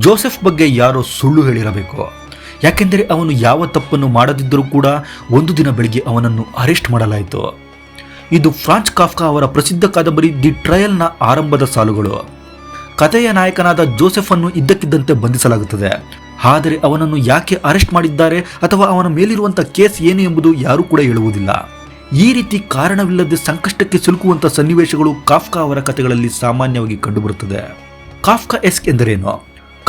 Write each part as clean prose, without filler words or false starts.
Joseph ಬಗ್ಗೆ ಯಾರೋ ಸುಳ್ಳು ಹೇಳಿರಬೇಕು. ಯಾಕೆಂದರೆ ಅವನು ಯಾವ ತಪ್ಪನ್ನು ಮಾಡದಿದ್ದರೂ ಕೂಡ ಒಂದು ದಿನ ಬೆಳಿಗ್ಗೆ ಅವನನ್ನು ಅರೆಸ್ಟ್ ಮಾಡಲಾಯಿತು. ಇದು ಫ್ರಾನ್ಸ್ ಕಾಫ್ಕಾ ಅವರ ಪ್ರಸಿದ್ಧ ಕಾದಂಬರಿ ದಿ ಟ್ರಯಲ್ನ ಆರಂಭದ ಸಾಲುಗಳು. ಕಥೆಯ ನಾಯಕನಾದ ಜೋಸೆಫ್ ಅನ್ನು ಇದ್ದಕ್ಕಿದ್ದಂತೆ ಬಂಧಿಸಲಾಗುತ್ತದೆ. ಆದರೆ ಅವನನ್ನು ಯಾಕೆ ಅರೆಸ್ಟ್ ಮಾಡಿದ್ದಾರೆ ಅಥವಾ ಅವನ ಮೇಲಿರುವಂಥ ಕೇಸ್ ಏನು ಎಂಬುದು ಯಾರೂ ಕೂಡ ಹೇಳುವುದಿಲ್ಲ. ಈ ರೀತಿ ಕಾರಣವಿಲ್ಲದೆ ಸಂಕಷ್ಟಕ್ಕೆ ಸಿಲುಕುವಂಥ ಸನ್ನಿವೇಶಗಳು ಕಾಫ್ಕಾ ಅವರ ಕಥೆಗಳಲ್ಲಿ ಸಾಮಾನ್ಯವಾಗಿ ಕಂಡುಬರುತ್ತದೆ. ಕಾಫ್ಕಾ ಎಸ್ಕ್ ಎಂದರೇನು?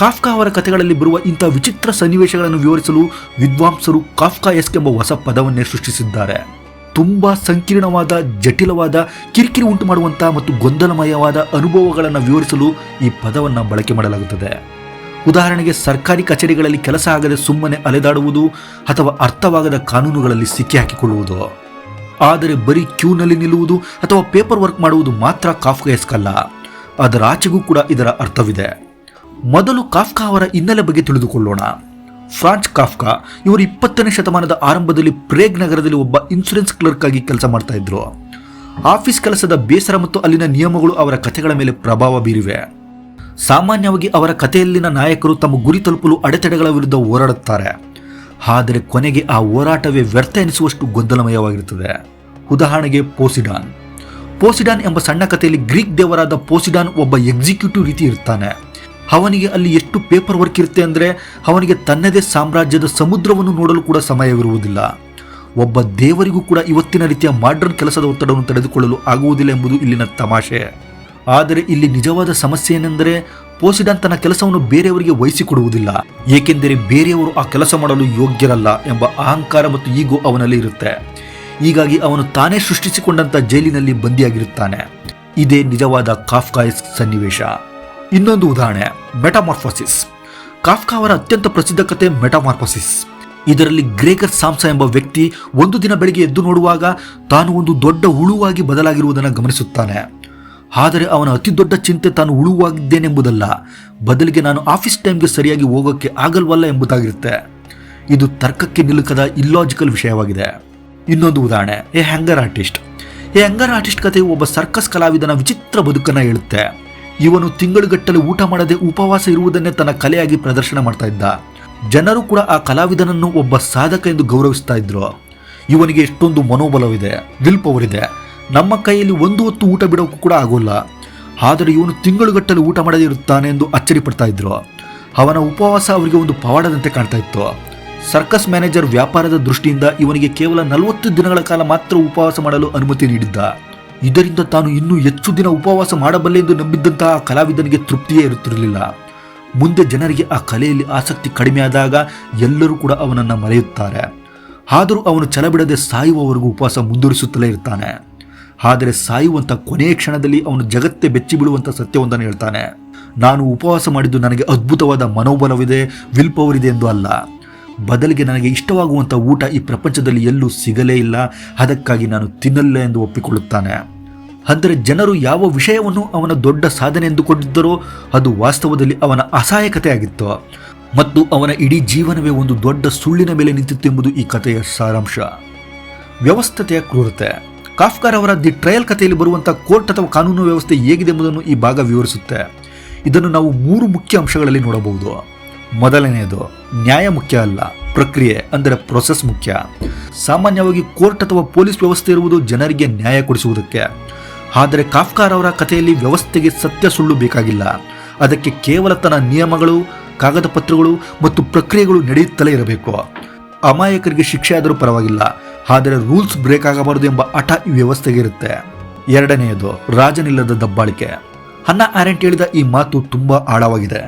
ಕಾಫ್ಕಾ ಅವರ ಕಥೆಗಳಲ್ಲಿ ಬರುವ ಇಂಥ ವಿಚಿತ್ರ ಸನ್ನಿವೇಶಗಳನ್ನು ವಿವರಿಸಲು ವಿದ್ವಾಂಸರು ಕಾಫ್ಕಾ ಎಸ್ಕ್ ಎಂಬ ಹೊಸ ಪದವನ್ನೇ ಸೃಷ್ಟಿಸಿದ್ದಾರೆ. ತುಂಬಾ ಸಂಕೀರ್ಣವಾದ, ಜಟಿಲವಾದ, ಕಿರಿಕಿರಿ ಉಂಟು ಮಾಡುವಂಥ ಮತ್ತು ಗೊಂದಲಮಯವಾದ ಅನುಭವಗಳನ್ನು ವಿವರಿಸಲು ಈ ಪದವನ್ನು ಬಳಕೆ ಮಾಡಲಾಗುತ್ತದೆ. ಉದಾಹರಣೆಗೆ, ಸರ್ಕಾರಿ ಕಚೇರಿಗಳಲ್ಲಿ ಕೆಲಸ ಆಗದೆ ಸುಮ್ಮನೆ ಅಲೆದಾಡುವುದು ಅಥವಾ ಅರ್ಥವಾಗದ ಕಾನೂನುಗಳಲ್ಲಿ ಸಿಕ್ಕಿ ಹಾಕಿಕೊಳ್ಳುವುದು. ಆದರೆ ಬರೀ ಕ್ಯೂನಲ್ಲಿ ನಿಲ್ಲುವುದು ಅಥವಾ ಪೇಪರ್ ವರ್ಕ್ ಮಾಡುವುದು ಮಾತ್ರ ಕಾಫ್ಕಾ ಎಸ್ಕ್ ಅಲ್ಲ. ಅದರ ಆಚೆಗೂ ಕೂಡ ಇದರ ಅರ್ಥವಿದೆ. ಮೊದಲು ಕಾಫ್ಕಾ ಅವರ ಹಿನ್ನೆಲೆ ಬಗ್ಗೆ ತಿಳಿದುಕೊಳ್ಳೋಣ. ಫ್ರಾನ್ಸ್ ಕಾಫ್ಕಾ ಇವರು 20ನೇ ಶತಮಾನದ ಆರಂಭದಲ್ಲಿ ಪ್ರೇಗ್ ನಗರದಲ್ಲಿ ಒಬ್ಬ ಇನ್ಶೂರೆನ್ಸ್ ಕ್ಲರ್ಕ್ ಆಗಿ ಕೆಲಸ ಮಾಡ್ತಾ ಇದ್ರು. ಆಫೀಸ್ ಕೆಲಸದ ಬೇಸರ ಮತ್ತು ಅಲ್ಲಿನ ನಿಯಮಗಳು ಅವರ ಕಥೆಗಳ ಮೇಲೆ ಪ್ರಭಾವ ಬೀರಿವೆ. ಸಾಮಾನ್ಯವಾಗಿ ಅವರ ಕಥೆಯಲ್ಲಿನ ನಾಯಕರು ತಮ್ಮ ಗುರಿ ತಲುಪಲು ಅಡೆತಡೆಗಳ ವಿರುದ್ಧ ಹೋರಾಡುತ್ತಾರೆ. ಆದರೆ ಕೊನೆಗೆ ಆ ಹೋರಾಟವೇ ವ್ಯರ್ಥ ಎನಿಸುವಷ್ಟು ಗೊಂದಲಮಯವಾಗಿರುತ್ತದೆ. ಉದಾಹರಣೆಗೆ ಪೋಸಿಡಾನ್ ಎಂಬ ಸಣ್ಣ ಕಥೆಯಲ್ಲಿ ಗ್ರೀಕ್ ದೇವರಾದ ಪೋಸಿಡಾನ್ ಒಬ್ಬ ಎಕ್ಸಿಕ್ಯೂಟಿವ್ ರೀತಿ ಇರ್ತಾನೆ. ಅವನಿಗೆ ಅಲ್ಲಿ ಎಷ್ಟು ಪೇಪರ್ ವರ್ಕ್ ಇರುತ್ತೆ ಅಂದರೆ ಅವನಿಗೆ ತನ್ನದೇ ಸಾಮ್ರಾಜ್ಯದ ಸಮುದ್ರವನ್ನು ನೋಡಲು ಕೂಡ ಸಮಯವಿರುವುದಿಲ್ಲ. ಒಬ್ಬ ದೇವರಿಗೂ ಕೂಡ ಇವತ್ತಿನ ರೀತಿಯ ಮಾಡರ್ನ್ ಕೆಲಸದ ಒತ್ತಡವನ್ನು ತಡೆದುಕೊಳ್ಳಲು ಆಗುವುದಿಲ್ಲ ಎಂಬುದು ಇಲ್ಲಿನ ತಮಾಷೆ. ಆದರೆ ಇಲ್ಲಿ ನಿಜವಾದ ಸಮಸ್ಯೆ ಏನೆಂದರೆ ಪೋಸಿಡಾನ್ ತನ್ನ ಕೆಲಸವನ್ನು ಬೇರೆಯವರಿಗೆ ವಹಿಸಿಕೊಡುವುದಿಲ್ಲ. ಏಕೆಂದರೆ ಬೇರೆಯವರು ಆ ಕೆಲಸ ಮಾಡಲು ಯೋಗ್ಯರಲ್ಲ ಎಂಬ ಅಹಂಕಾರ ಮತ್ತು ಈಗೋ ಅವನಲ್ಲಿ ಇರುತ್ತೆ. ಹೀಗಾಗಿ ಅವನು ತಾನೇ ಸೃಷ್ಟಿಸಿಕೊಂಡಂಥ ಜೈಲಿನಲ್ಲಿ ಬಂದಿಯಾಗಿರುತ್ತಾನೆ. ಇದೇ ನಿಜವಾದ ಕಾಫ್ಕಾ ಎಸ್ಕ್ ಸನ್ನಿವೇಶ. ಇನ್ನೊಂದು ಉದಾಹರಣೆ, ಮೆಟಾಮಾರ್ಫೋಸಿಸ್. ಕಾಫ್ಕಾ ಅವರ ಅತ್ಯಂತ ಪ್ರಸಿದ್ಧ ಕಥೆ ಮೆಟಾಮಾರ್ಫೋಸಿಸ್. ಇದರಲ್ಲಿ ಗ್ರೇಗರ್ ಸಾಮ್ಸ ಎಂಬ ವ್ಯಕ್ತಿ ಒಂದು ದಿನ ಬೆಳಿಗ್ಗೆ ಎದ್ದು ನೋಡುವಾಗ ತಾನು ಒಂದು ದೊಡ್ಡ ಹುಳುವಾಗಿ ಬದಲಾಗಿರುವುದನ್ನು ಗಮನಿಸುತ್ತಾನೆ. ಆದರೆ ಅವನ ಅತಿ ದೊಡ್ಡ ಚಿಂತೆ ತಾನು ಹುಳುವಾಗಿದ್ದೇನೆಂಬುದಲ್ಲ, ಬದಲಿಗೆ ನಾನು ಆಫೀಸ್ ಟೈಮ್ಗೆ ಸರಿಯಾಗಿ ಹೋಗೋಕ್ಕೆ ಆಗಲ್ವಲ್ಲ ಎಂಬುದಾಗಿರುತ್ತೆ. ಇದು ತರ್ಕಕ್ಕೆ ನಿಲುಕದ ಇಲ್ಲಾಜಿಕಲ್ ವಿಷಯವಾಗಿದೆ. ಇನ್ನೊಂದು ಉದಾಹರಣೆ, ಎ ಹ್ಯಾಂಗರ್ ಆರ್ಟಿಸ್ಟ್ ಕಥೆಯು ಒಬ್ಬ ಸರ್ಕಸ್ ಕಲಾವಿದನ ವಿಚಿತ್ರ ಬದುಕನ್ನು ಹೇಳುತ್ತೆ. ಇವನು ತಿಂಗಳುಗಟ್ಟಲೆ ಊಟ ಮಾಡದೆ ಉಪವಾಸ ಇರುವುದನ್ನೇ ತನ್ನ ಕಲೆಯಾಗಿ ಪ್ರದರ್ಶನ ಮಾಡ್ತಾ ಇದ್ದ. ಜನರು ಕೂಡ ಆ ಕಲಾವಿದನನ್ನು ಒಬ್ಬ ಸಾಧಕ ಎಂದು ಗೌರವಿಸ್ತಾ ಇದ್ರು. ಇವನಿಗೆ ಎಷ್ಟೊಂದು ಮನೋಬಲವಿದೆ, ವಿಲ್ ಪವರ್ ಇದೆ. ನಮ್ಮ ಕೈಯಲ್ಲಿ ಒಂದು ಹೊತ್ತು ಊಟ ಬಿಡೋಕ್ಕೂ ಕೂಡ ಆಗೋಲ್ಲ. ಆದರೆ ಇವನು ತಿಂಗಳುಗಟ್ಟಲೆ ಊಟ ಮಾಡದೇ ಇರುತ್ತಾನೆ ಎಂದು ಅಚ್ಚರಿ ಪಡ್ತಾ ಇದ್ರು. ಅವನ ಉಪವಾಸ ಅವರಿಗೆ ಒಂದು ಪವಾಡದಂತೆ ಕಾಣ್ತಾ ಇತ್ತು. ಸರ್ಕಸ್ ಮ್ಯಾನೇಜರ್ ವ್ಯಾಪಾರದ ದೃಷ್ಟಿಯಿಂದ ಇವನಿಗೆ ಕೇವಲ 40 ದಿನಗಳ ಕಾಲ ಮಾತ್ರ ಉಪವಾಸ ಮಾಡಲು ಅನುಮತಿ ನೀಡಿದ್ದ. ಇದರಿಂದ ತಾನು ಇನ್ನೂ ಹೆಚ್ಚು ದಿನ ಉಪವಾಸ ಮಾಡಬಲ್ಲೆ ಎಂದು ನಂಬಿದ್ದಂತಹ ಕಲಾವಿದನಿಗೆ ತೃಪ್ತಿಯೇ ಇರುತ್ತಿರಲಿಲ್ಲ. ಮುಂದೆ ಜನರಿಗೆ ಆ ಕಲೆಯಲ್ಲಿ ಆಸಕ್ತಿ ಕಡಿಮೆಯಾದಾಗ ಎಲ್ಲರೂ ಕೂಡ ಅವನನ್ನು ಮರೆಯುತ್ತಾರೆ. ಆದರೂ ಅವನು ಛಲಬಿಡದೆ ಸಾಯುವವರೆಗೂ ಉಪವಾಸ ಮುಂದುವರಿಸುತ್ತಲೇ ಇರ್ತಾನೆ. ಆದರೆ ಸಾಯುವಂಥ ಕೊನೆಯ ಕ್ಷಣದಲ್ಲಿ ಅವನು ಜಗತ್ತೇ ಬೆಚ್ಚಿ ಬೀಳುವಂಥ ಸತ್ಯವೊಂದನ್ನು ಹೇಳ್ತಾನೆ. ನಾನು ಉಪವಾಸ ಮಾಡಿದ್ದು ನನಗೆ ಅದ್ಭುತವಾದ ಮನೋಬಲವಿದೆ, ವಿಲ್ ಪವರ್ ಇದೆ ಎಂದು ಅಲ್ಲ. ಬದಲಿಗೆ ನನಗೆ ಇಷ್ಟವಾಗುವಂಥ ಊಟ ಈ ಪ್ರಪಂಚದಲ್ಲಿ ಎಲ್ಲೂ ಸಿಗಲೇ ಇಲ್ಲ, ಅದಕ್ಕಾಗಿ ನಾನು ತಿನ್ನಲ್ಲ ಎಂದು ಒಪ್ಪಿಕೊಳ್ಳುತ್ತಾನೆ. ಅಂದರೆ ಜನರು ಯಾವ ವಿಷಯವನ್ನು ಅವನ ದೊಡ್ಡ ಸಾಧನೆ ಎಂದುಕೊಂಡಿದ್ದರೋ ಅದು ವಾಸ್ತವದಲ್ಲಿ ಅವನ ಅಸಹಾಯಕತೆ ಆಗಿತ್ತು ಮತ್ತು ಅವನ ಇಡೀ ಜೀವನವೇ ಒಂದು ದೊಡ್ಡ ಸುಳ್ಳಿನ ಮೇಲೆ ನಿಂತಿತ್ತು ಎಂಬುದು ಈ ಕಥೆಯ ಸಾರಾಂಶ. ವ್ಯವಸ್ಥತೆಯ ಕ್ರೂರತೆ. ಕಾಫ್ಕಾರವರ ದಿ ಟ್ರಯಲ್ ಕಥೆಯಲ್ಲಿ ಬರುವಂಥ ಕೋರ್ಟ್ ಅಥವಾ ಕಾನೂನು ವ್ಯವಸ್ಥೆ ಹೇಗಿದೆ ಎಂಬುದನ್ನು ಈ ಭಾಗ ವಿವರಿಸುತ್ತೆ. ಇದನ್ನು ನಾವು 3 ಮುಖ್ಯ ಅಂಶಗಳಲ್ಲಿ ನೋಡಬಹುದು. ಮೊದಲನೆಯದು, ನ್ಯಾಯ ಮುಖ್ಯ ಅಲ್ಲ, ಪ್ರಕ್ರಿಯೆ ಅಂದರೆ ಪ್ರೊಸೆಸ್ ಮುಖ್ಯ. ಸಾಮಾನ್ಯವಾಗಿ ಕೋರ್ಟ್ ಅಥವಾ ಪೊಲೀಸ್ ವ್ಯವಸ್ಥೆ ಇರುವುದು ಜನರಿಗೆ ನ್ಯಾಯ ಕೊಡಿಸುವುದಕ್ಕೆ. ಆದರೆ ಕಾಫ್ಕಾರವರ ಕಥೆಯಲ್ಲಿ ವ್ಯವಸ್ಥೆಗೆ ಸತ್ಯ ಸುಳ್ಳು ಬೇಕಾಗಿಲ್ಲ. ಅದಕ್ಕೆ ಕೇವಲ ತನ್ನ ನಿಯಮಗಳು, ಕಾಗದ ಪತ್ರಗಳು ಮತ್ತು ಪ್ರಕ್ರಿಯೆಗಳು ನಡೆಯುತ್ತಲೇ ಇರಬೇಕು. ಅಮಾಯಕರಿಗೆ ಶಿಕ್ಷೆ ಆದರೂ ಪರವಾಗಿಲ್ಲ, ಆದರೆ ರೂಲ್ಸ್ ಬ್ರೇಕ್ ಆಗಬಾರದು ಎಂಬ ಹಠ ಈ ವ್ಯವಸ್ಥೆಗೆ ಇರುತ್ತೆ. ಎರಡನೆಯದು, ರಾಜನಿಲ್ಲದ ದಬ್ಬಾಳಿಕೆ. ಹನ್ನಾ ಆರೆಂಟ್ ಹೇಳಿದ ಈ ಮಾತು ತುಂಬಾ ಆಳವಾಗಿದೆ.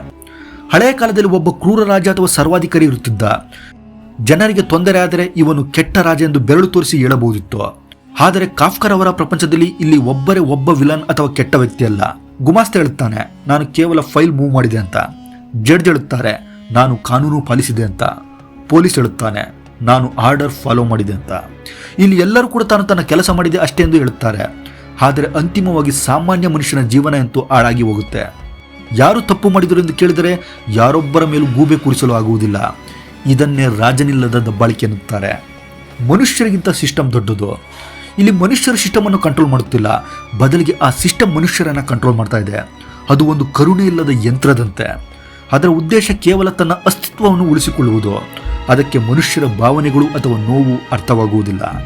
ಹಳೆಯ ಕಾಲದಲ್ಲಿ ಒಬ್ಬ ಕ್ರೂರ ರಾಜ ಅಥವಾ ಸರ್ವಾಧಿಕಾರಿ ಇರುತ್ತಿದ್ದ. ಜನರಿಗೆ ತೊಂದರೆ ಆದರೆ ಇವನು ಕೆಟ್ಟ ರಾಜ ಎಂದು ಬೆರಳು ತೋರಿಸಿ ಹೇಳಬಹುದಿತ್ತು. ಆದರೆ ಕಾಫ್ಕಾರವರ ಪ್ರಪಂಚದಲ್ಲಿ ಇಲ್ಲಿ ಒಬ್ಬ ವಿಲನ್ ಅಥವಾ ಕೆಟ್ಟ ವ್ಯಕ್ತಿ ಅಲ್ಲ. ಗುಮಾಸ್ತ ಹೇಳುತ್ತಾನೆ, ನಾನು ಕೇವಲ ಫೈಲ್ ಮೂವ್ ಮಾಡಿದೆ ಅಂತ. ಜಡ್ಜ್ ಹೇಳುತ್ತಾರೆ, ನಾನು ಕಾನೂನು ಪಾಲಿಸಿದೆ ಅಂತ. ಪೊಲೀಸ್ ಹೇಳುತ್ತಾನೆ, ನಾನು ಆರ್ಡರ್ ಫಾಲೋ ಮಾಡಿದೆ ಅಂತ. ಇಲ್ಲಿ ಎಲ್ಲರೂ ಕೂಡ ತಾನು ತನ್ನ ಕೆಲಸ ಮಾಡಿದೆ ಅಷ್ಟೇ ಎಂದು ಹೇಳುತ್ತಾರೆ. ಆದರೆ ಅಂತಿಮವಾಗಿ ಸಾಮಾನ್ಯ ಮನುಷ್ಯನ ಜೀವನ ಅಂತೂ ಹಾಳಾಗಿ ಹೋಗುತ್ತೆ. ಯಾರು ತಪ್ಪು ಮಾಡಿದರು ಎಂದು ಕೇಳಿದರೆ ಯಾರೊಬ್ಬರ ಮೇಲೂ ಗೂಬೆ ಕೂರಿಸಲು ಆಗುವುದಿಲ್ಲ. ಇದನ್ನೇ ರಾಜನಿಲ್ಲದ ದಬ್ಬಾಳಿಕೆ ಎನ್ನುತ್ತಾರೆ. ಮನುಷ್ಯರಿಗಿಂತ ಸಿಸ್ಟಮ್ ದೊಡ್ಡದು. ಇಲ್ಲಿ ಮನುಷ್ಯರ ಸಿಸ್ಟಮನ್ನು ಕಂಟ್ರೋಲ್ ಮಾಡುತ್ತಿಲ್ಲ, ಬದಲಿಗೆ ಆ ಸಿಸ್ಟಮ್ ಮನುಷ್ಯರನ್ನು ಕಂಟ್ರೋಲ್ ಮಾಡ್ತಾ ಇದೆ. ಅದು ಒಂದು ಕರುಣೆ ಇಲ್ಲದ ಯಂತ್ರದಂತೆ. ಅದರ ಉದ್ದೇಶ ಕೇವಲ ತನ್ನ ಅಸ್ತಿತ್ವವನ್ನು ಉಳಿಸಿಕೊಳ್ಳುವುದು. ಅದಕ್ಕೆ ಮನುಷ್ಯರ ಭಾವನೆಗಳು ಅಥವಾ ನೋವು ಅರ್ಥವಾಗುವುದಿಲ್ಲ.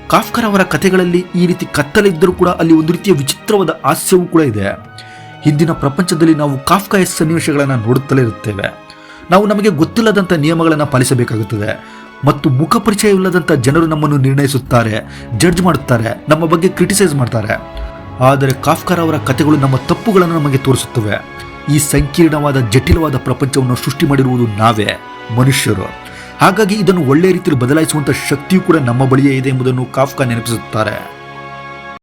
ಕಾಫ್ಕರವರ ಕಥೆಗಳಲ್ಲಿ ಈ ರೀತಿ ಕತ್ತಲಿದ್ದರೂ ಕೂಡ ಅಲ್ಲಿ ಒಂದು ರೀತಿಯ ವಿಚಿತ್ರವಾದ ಹಾಸ್ಯವೂ ಕೂಡ ಇದೆ. ಹಿಂದಿನ ಪ್ರಪಂಚದಲ್ಲಿ ನಾವು ಕಾಫ್ಕಾಯ ಸನ್ನಿವೇಶಗಳನ್ನು ನೋಡುತ್ತಲೇ ಇರುತ್ತೇವೆ. ನಾವು ನಮಗೆ ಗೊತ್ತಿಲ್ಲದಂಥ ನಿಯಮಗಳನ್ನು ಪಾಲಿಸಬೇಕಾಗುತ್ತದೆ ಮತ್ತು ಮುಖಪರಿಚಯವಿಲ್ಲದಂಥ ಜನರು ನಮ್ಮನ್ನು ನಿರ್ಣಯಿಸುತ್ತಾರೆ, ಜಡ್ಜ್ ಮಾಡುತ್ತಾರೆ, ನಮ್ಮ ಬಗ್ಗೆ ಕ್ರಿಟಿಸೈಸ್ ಮಾಡ್ತಾರೆ. ಆದರೆ ಕಾಫ್ಕರವರ ಕಥೆಗಳು ನಮ್ಮ ತಪ್ಪುಗಳನ್ನು ನಮಗೆ ತೋರಿಸುತ್ತವೆ. ಈ ಸಂಕೀರ್ಣವಾದ ಜಟಿಲವಾದ ಪ್ರಪಂಚವನ್ನು ಸೃಷ್ಟಿ ಮಾಡಿರುವುದು ನಾವೇ, ಮನುಷ್ಯರು. ಹಾಗಾಗಿ ಇದನ್ನು ಒಳ್ಳೆಯ ರೀತಿಯಲ್ಲಿ ಬದಲಾಯಿಸುವಂಥ ಶಕ್ತಿಯೂ ಕೂಡ ನಮ್ಮ ಬಳಿಯೇ ಇದೆ ಎಂಬುದನ್ನು ಕಾಫ್ಕ ನೆನಪಿಸುತ್ತಾರೆ.